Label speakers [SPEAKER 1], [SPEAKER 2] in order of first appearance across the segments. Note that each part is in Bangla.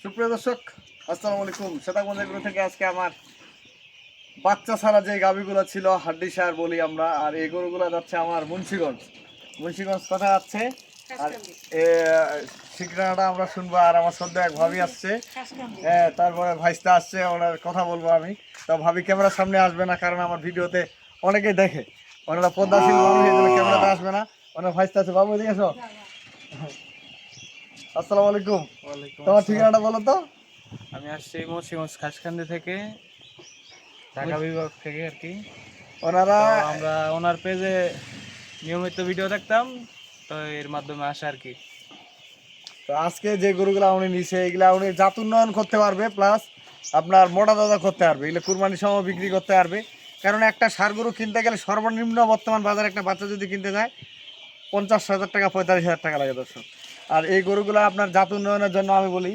[SPEAKER 1] সুপ্রিয় দর্শক, আসসালামু আলাইকুম। সেতাগঞ্জ এগুলো থেকে আজকে আমার বাচ্চা ছাড়া যে গাভীগুলো ছিল হাড্ডিসার বলি আমরা, আর এই গরুগুলো যাচ্ছে আমার মুন্সিগঞ্জ কথা যাচ্ছে। আর ঠিকানাটা আমরা শুনবো। আর আমার সদ্য এক ভাবি আসছে, তারপরে ভাইস্তা আসছে, ওনার কথা বলবো আমি। তো ভাবি ক্যামেরার সামনে আসবে না, কারণ আমার ভিডিওতে অনেকেই দেখে, ওনারা পদ্মাশীল মানুষ, এই জন্য ক্যামেরাতে আসবে না। ওনার ভাইস্তা আছে। বাবু এদিকে এসো। আসসালামু আলাইকুম। তোমার ঠিকানাটা বলো তো।
[SPEAKER 2] আমি আসছি মুন্সিগঞ্জ খাসকান্দি থেকে, ঢাকা বিভাগ থেকে আর কি।
[SPEAKER 1] ওনারা
[SPEAKER 2] আমরা ওনার পেজে নিয়মিত ভিডিও দেখতাম, তো এর মাধ্যমে আসা আর কি।
[SPEAKER 1] তো আজকে যে গরুগুলা উনি নিছে, এগুলা উনি জাত উন্নয়ন করতে পারবে, প্লাস আপনার মোটা দাদা করতে পারবে, এগুলো কুরবানির সময় বিক্রি করতে পারবে। কারণ একটা ষাঁড় গরু কিনতে গেলে সর্বনিম্ন বর্তমান বাজারে একটা বাচ্চা যদি কিনতে যায় 50,000 টাকা 45,000 টাকা লাগে দর্শক। আর এই গরুগুলো আপনার জাত উন্নয়নের জন্য আমি বলি,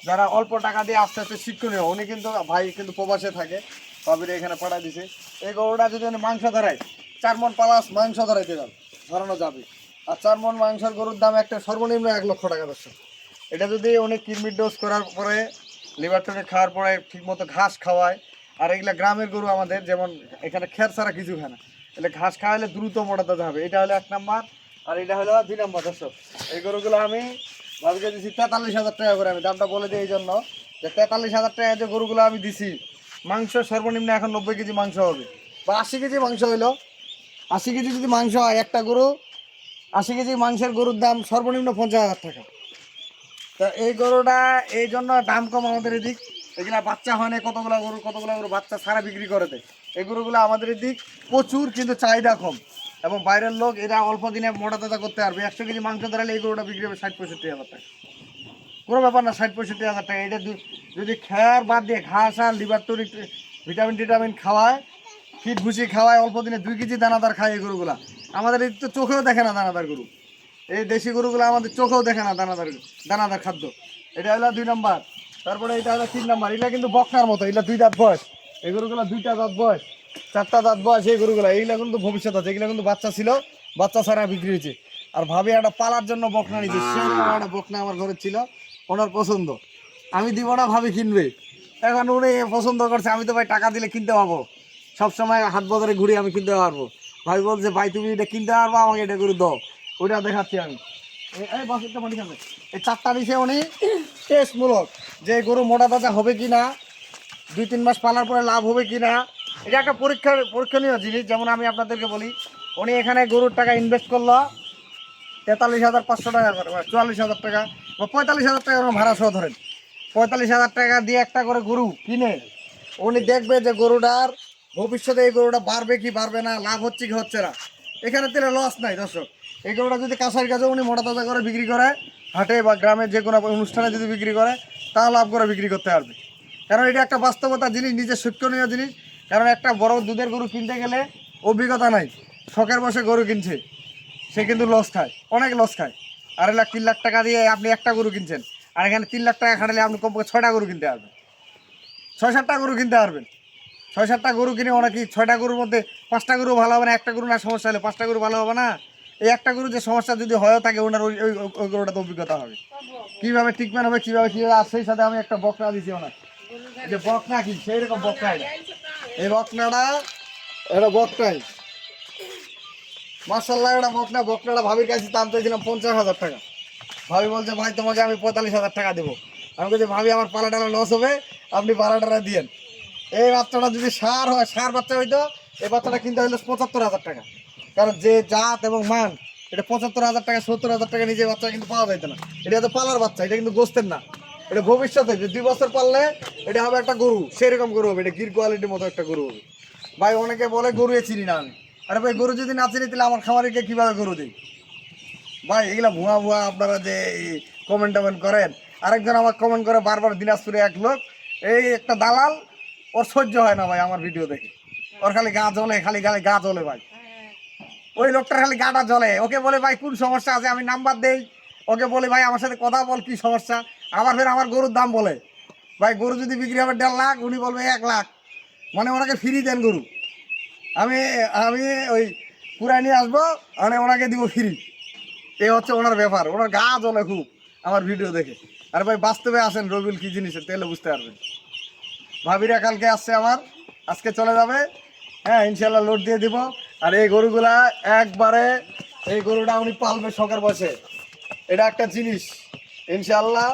[SPEAKER 1] যারা অল্প টাকা দিয়ে আস্তে আস্তে শিক্ষণীয়, উনি কিন্তু ভাই কিন্তু প্রবাসে থাকে, বাবির এখানে পাঠা দিছে। এই গরুটা যদি উনি মাংস ধরায় 4 মণ প্লাস মাংস ধরাইতে যান, ধরানো যাবে। আর 4 মণ মাংসের গরুর দাম একটা সর্বনিম্ন 1 লক্ষ টাকা দর্শক। এটা যদি উনি কিডনির ডোজ করার পরে, লিভার টনিক খাওয়ার পরে ঠিকমতো ঘাস খাওয়ায়। আর এগুলা গ্রামের গরু আমাদের, যেমন এখানে খের ছাড়া কিছু খায় না, এলে ঘাস খাওয়ালে দ্রুত মোটা তাজা হবে। এটা হলো 1 নাম্বার। আর এটা হলো 2 নাম্বার দর্শক। এই গরুগুলো আমি ভাবিকে দিচ্ছি 43,000 টাকা করে। আমি দামটা বলে দিই এই জন্য যে 43,000 টাকা যে গরুগুলো আমি দিছি, মাংস সর্বনিম্ন এখন 90 কেজি মাংস হবে, বা 80 কেজি মাংস হইলো। 80 কেজি যদি মাংস হয় একটা গরু, 80 কেজি মাংসের গরুর দাম সর্বনিম্ন 50,000 টাকা। তা এই গরুটা এই জন্য দাম কম আমাদের এদিক। এগুলা বাচ্চা হয় না, কতগুলো গরু বাচ্চা ছাড়া বিক্রি করে দেয়। এই গরুগুলো আমাদের এদিক প্রচুর, কিন্তু চাহিদা কম। এবং বাইরের লোক এরা অল্প দিনে মোটা তাজা করতে পারবে। 100 কেজি মাংস ধরালে এই গরুটা বিক্রি হবে 60-65 হাজার টাকা। কোনো ব্যাপার না, 60-65 হাজার টাকা। এটা যদি খেয়ার বাদ দিয়ে ঘাস আর লিভার টনিক ভিটামিন টিটামিন খাওয়ায়, ফিট ভুসি খাওয়ায়, অল্প দিনে 2 কেজি দানাদার খায় এই গরুগুলা। আমাদের এই তো চোখেও দেখে না দানাদার গরু। এই দেশি গরুগুলো আমাদের চোখেও দেখে না দানাদার খাদ্য। এটা হলো 2 নাম্বার। তারপরে এটা হলো 3 নাম্বার। এগুলা কিন্তু বকনার মতো, এগুলা 2 দাঁত বয়স। এই গরুগুলো 2টা দাঁত বয়স, 4টা দাঁত বয়স। এই গরুগুলো এইগুলা কিন্তু ভবিষ্যৎ আছে। এগুলো কিন্তু বাচ্চা ছিল, বাচ্চা ছাড়া বিক্রি হয়েছে। আর ভাবি একটা পালার জন্য বকনা নিয়েছে, সেরকম একটা বকনা আমার ঘরে ছিল, ওনার পছন্দ। আমি দিব না, ভাবি কিনবে। এখন উনি পছন্দ করছে, আমি তো ভাই টাকা দিলে কিনতে পারবো, সবসময় হাট বাজারে ঘুরে আমি কিনতে পারবো। ভাই বলছে, ভাই তুমি এটা কিনতে পারবো, আমাকে এটা করে দাও। ওইটা দেখাচ্ছি আমি। এই 4টা দিছে উনি টেস্টমূলক, যে গরু মোটা তাজা হবে কি না, 2-3 মাস পালার পরে লাভ হবে কি না। এটা একটা পরীক্ষণীয় জিনিস। যেমন আমি আপনাদেরকে বলি, উনি এখানে গরুর টাকা ইনভেস্ট করলো 43,500 টাকা করে, 44,000 টাকা বা 45,000 টাকা ভাড়া সহ ধরেন। 45,000 টাকা দিয়ে একটা করে গরু কিনে উনি দেখবে যে গরুটার ভবিষ্যতে এই গরুটা বাড়বে কি বাড়বে না, লাভ হচ্ছে কি হচ্ছে না। এখানে তেলে লস নাই দর্শক। এই গরুটা যদি কাছার কাছে উনি মোটা তাজা করে বিক্রি করে, হাটে বা গ্রামের যে কোনো অনুষ্ঠানে যদি বিক্রি করে, তা লাভ করে বিক্রি করতে পারবে। কারণ এটা একটা বাস্তবতা জিনিস, নিজের শিক্ষণীয় জিনিস। কারণ একটা বড় দুধের গরু কিনতে গেলে অভিজ্ঞতা নাই, শখের বসে গরু কিনছে, সে কিন্তু লস খায়, অনেক লস খায়। 2.5 লাখ 3 লাখ টাকা দিয়ে আপনি একটা গরু কিনছেন, আর এখানে 3 লাখ টাকা খাটালে আপনি কমপক্ষে 6টা গরু কিনতে পারবেন, 6-7টা গরু কিনতে পারবেন। 6-7টা গরু কিনে অনেক, 6টা গরুর মধ্যে 5টা গরু ভালো হবে না, একটা গরু না সমস্যা হলে 5টা গরু ভালো হবে না। এই একটা গরু যে সমস্যা যদি হয়েও থাকে, ওনার ওই ওই ওই গরুটাতে অভিজ্ঞতা হবে, কীভাবে ট্রিটমেন্ট হবে, কীভাবে আর সেই সাথে আমি একটা বকনা দিচ্ছি ওনার, যে বকনা কি সেই রকম বকনা। এটা এই বকনাটা, এটা বকনাই মার্শাল্লাহ, এটা বকনাটা ভাবির কাছে দাম চাইছিলাম 50,000 টাকা। ভাবি বলছে, ভাই তোমাকে আমি 45,000 টাকা দেবো। আমি বলছি, ভাবি আমার পালাটা লস হবে, আপনি পালাটারা দিয়েন। এই বাচ্চাটা যদি সার হয়, সার বাচ্চা হইতো, এই বাচ্চাটা কিনতে হইলো 75,000 টাকা। কারণ যে জাত এবং মান, এটা 75,000 টাকা 70,000 টাকা নিজে বাচ্চা কিন্তু পাওয়া যাইতো না। এটা তো পালার বাচ্চা, এটা কিন্তু গোস্তের না। এটা ভবিষ্যতে যে 2 বছর পারলে এটা হবে একটা গরু, সেরকম গরু হবে, এটা গির কোয়ালিটির মতো একটা গরু হবে। ভাই অনেকে বলে গরু চিনি না আমি। আরে ভাই, গরু যদি না চিনি তাহলে আমার খামারিকে কীভাবে গরু দিই? ভাই এগুলা ভুয়া ভুয়া আপনারা যে কমেন্ট টমেন্ট করেন। আরেকজন আমার কমেন্ট করে বারবার, দিনাজপুরে এক লোক, এই একটা দালাল, ওর সহ্য হয় না ভাই আমার ভিডিও দেখে, ওর খালি গা জ্বলে, খালি গালে গা জ্বলে ভাই। ওই লোকটার খালি গাটা জ্বলে। ওকে বলে, ভাই কোন সমস্যা আছে, আমি নাম্বার দেই, ওকে বলে, ভাই আমার সাথে কথা বল, কি সমস্যা। আবার ফের আমার গরুর দাম বলে, ভাই গরু যদি বিক্রি হবে 1.5 লাখ, উনি বলবে 1 লাখ, মানে ওনাকে ফ্রি দেন গরু। আমি আমি ওই পুরাই নিয়ে আসবো, মানে ওনাকে দিব ফ্রি। এই হচ্ছে ওনার ব্যাপার। ওনার গা জ্বলে খুব আমার ভিডিও দেখে। আর ভাই বাস্তবে আসেন রবিউল কি জিনিস তাহলে বুঝতে পারবেন। ভাবিরা কালকে আসছে আমার, আজকে চলে যাবে, হ্যাঁ ইনশাল্লাহ লোড দিয়ে দিব। আর এই গরুগুলা একবারে, এই গরুটা উনি পালবে শখের বসে, এটা একটা জিনিস ইনশাল্লাহ।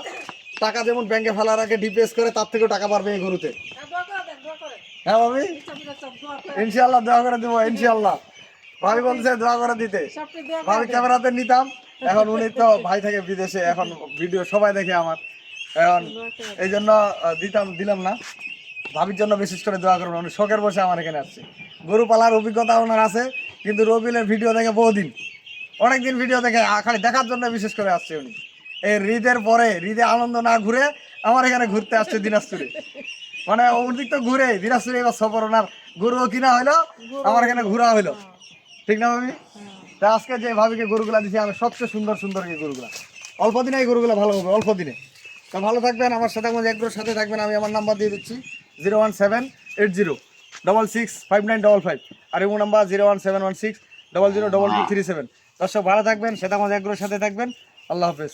[SPEAKER 1] টাকা যেমন ব্যাংকে ফেলার আগে ডিপিএস করে, তার থেকেও টাকা পারবে এই গরুতে। হ্যাঁ ভাবি, ইনশাল্লাহ দোয়া করে দেবো ইনশাল্লাহ। ভাবি বলছে দোয়া করে দিতে, ভাবি ক্যামেরাতে নিতাম, এখন উনি তো ভাই থাকে বিদেশে, এখন ভিডিও সবাই দেখে আমার, এখন এই জন্য দিলাম না। ভাবির জন্য বিশেষ করে দোয়া করবেন, উনি শখের বসে আমার এখানে আসছে। গরু পালার অভিজ্ঞতা ওনার আছে, কিন্তু রবিলের ভিডিও দেখে বহুদিন, অনেকদিন ভিডিও দেখে খালি দেখার জন্য বিশেষ করে আসছে উনি। এই ঈদের পরে, ঈদে আনন্দ না ঘুরে আমার এখানে ঘুরতে আসছে দিনাজপুরে, মানে ওদিক তো ঘুরে দিনাজপুরে এবার সফর, ওনার গরুও কিনা হইলো, আমার এখানে ঘোরা হইলো, ঠিক না ভাবি? তা আজকে যে ভাবিকে গরুগুলা দিচ্ছি আমি, সবচেয়ে সুন্দর সুন্দর এই গরুগুলা, অল্প দিনে এই গরুগুলা ভালো হবে, অল্প দিনে। তা ভালো থাকবেন, আমার সাথে একগুলোর সাথে থাকবেন। আমি আমার নাম্বার দিয়ে দিচ্ছি 01780665955, আর এবং নাম্বার 01716002237। দর্শক ভালো থাকবেন, সেটা আমাদের একগুলোর সাথে থাকবেন। আল্লাহ হাফেজ।